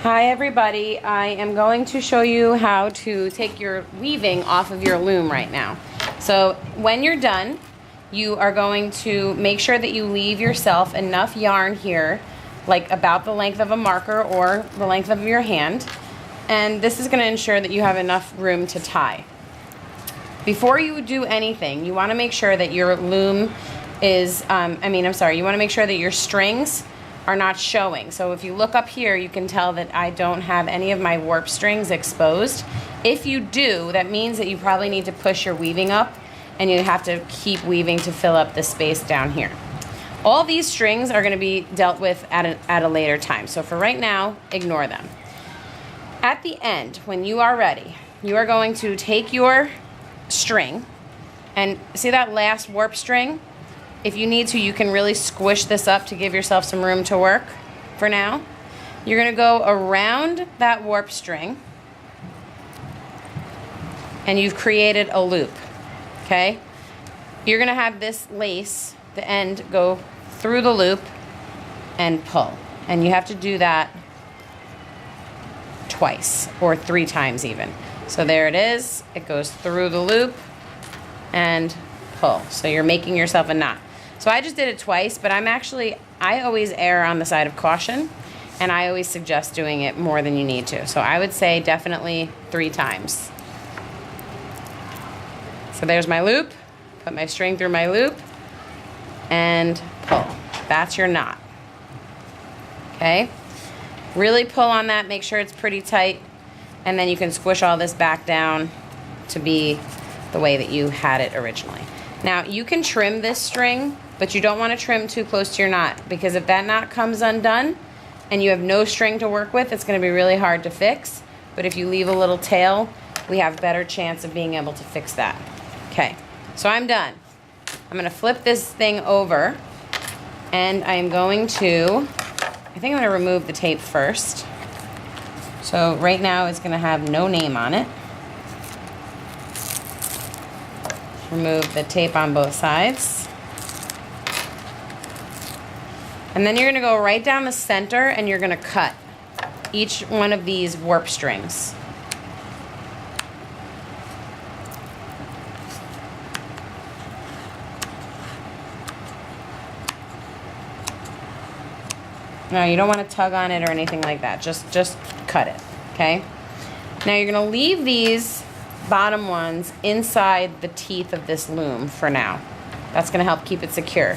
Hi everybody, I am going to show you how to take your weaving off of your loom right now. So when you're done, you are going to make sure that you leave yourself enough yarn here, like about the length of a marker or the length of your hand. And this is going to ensure that you have enough room to tie. Before you do anything, you want to make sure that your loom is, you want to make sure that your strings are not showing. So if you look up here, you can tell that I don't have any of my warp strings exposed. If you do, that means that you probably need to push your weaving up and you have to keep weaving to fill up the space down here. All these strings are going to be dealt with at a later time. So for right now, ignore them. At the end, when you are ready, you are going to take your string and see that last warp string? If you need to, you can really squish this up to give yourself some room to work for now. You're going to go around that warp string and you've created a loop, okay? You're going to have this lace, the end, go through the loop and pull. And you have to do that twice or 3 times even. So there it is. It goes through the loop and pull. So you're making yourself a knot. So I just did it twice, but I always err on the side of caution, and I always suggest doing it more than you need to. So I would say definitely 3 times. So there's my loop, put my string through my loop, and pull. That's your knot. Okay? Really pull on that, make sure it's pretty tight, and then you can squish all this back down to be the way that you had it originally. Now, you can trim this string, but you don't want to trim too close to your knot, because if that knot comes undone and you have no string to work with, it's going to be really hard to fix. But if you leave a little tail, we have a better chance of being able to fix that. Okay, so I'm done. I'm going to flip this thing over, and I'm going to, I think I'm going to remove the tape first. So right now it's going to have no name on it. Remove the tape on both sides. And then you're going to go right down the center and you're going to cut each one of these warp strings. No, you don't want to tug on it or anything like that. Just cut it, okay? Now you're going to leave these bottom ones inside the teeth of this loom for now. That's going to help keep it secure.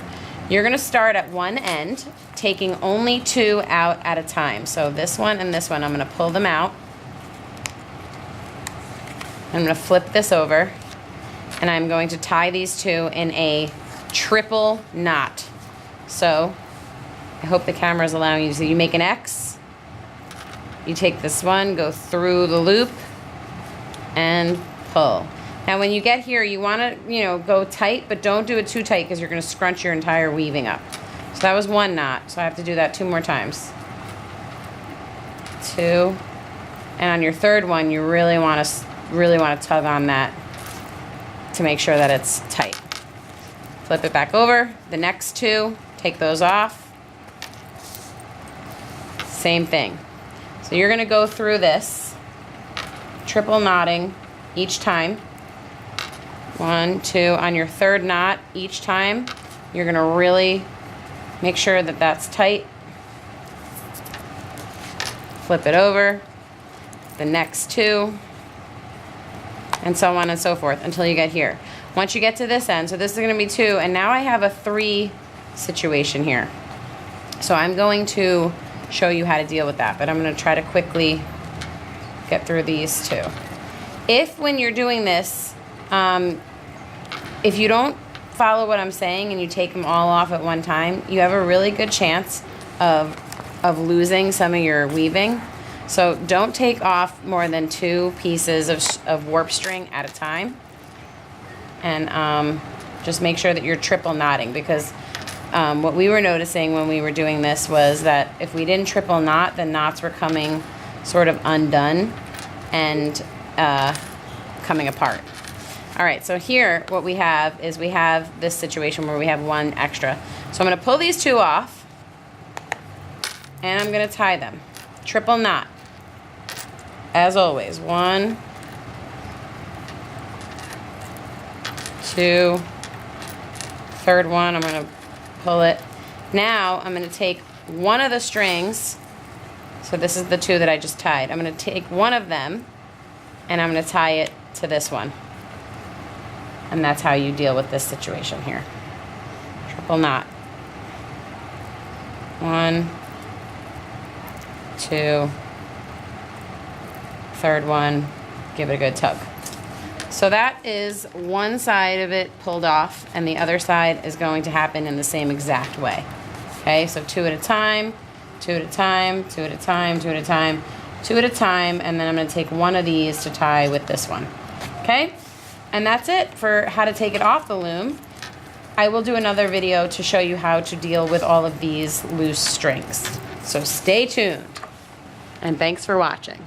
You're going to start at one end, taking only 2 out at a time. So this one and this one, I'm going to pull them out. I'm going to flip this over, and I'm going to tie these 2 in a triple knot. So I hope the camera is allowing you to see. You make an X, you take this one, go through the loop, and pull. Now when you get here, you want to, go tight, but don't do it too tight because you're going to scrunch your entire weaving up. So that was 1 knot, so I have to do that 2 more times. 2, and on your 3rd one, you really want to tug on that to make sure that it's tight. Flip it back over. The next 2, take those off. Same thing. So you're going to go through this, triple knotting each time. 1, 2. On your 3rd knot each time, you're going to really make sure that that's tight. Flip it over. The next 2. And so on and so forth until you get here. Once you get to this end, so this is going to be 2, and now I have a 3 situation here. So I'm going to show you how to deal with that, but I'm going to try to quickly get through these 2. If when you're doing this, if you don't follow what I'm saying and you take them all off at one time, you have a really good chance of losing some of your weaving. So don't take off more than 2 pieces of warp string at a time. And just make sure that you're triple knotting, because what we were noticing when we were doing this was that if we didn't triple knot, the knots were coming sort of undone and coming apart. All right, so here what we have is we have this situation where we have 1 extra. So I'm going to pull these 2 off, and I'm going to tie them. Triple knot. as always, 1, 2, third one, I'm going to pull it. Now I'm going to take one of the strings, so this is the 2 that I just tied. I'm going to take one of them and I'm going to tie it to this one. And that's how you deal with this situation here. Triple knot. 1, 2, third one, give it a good tug. So that is one side of it pulled off, and the other side is going to happen in the same exact way. Okay, so 2 at a time, 2 at a time, 2 at a time, 2 at a time, 2 at a time, and then I'm going to take one of these to tie with this one. Okay, and that's it for how to take it off the loom. I will do another video to show you how to deal with all of these loose strings. So stay tuned, and thanks for watching.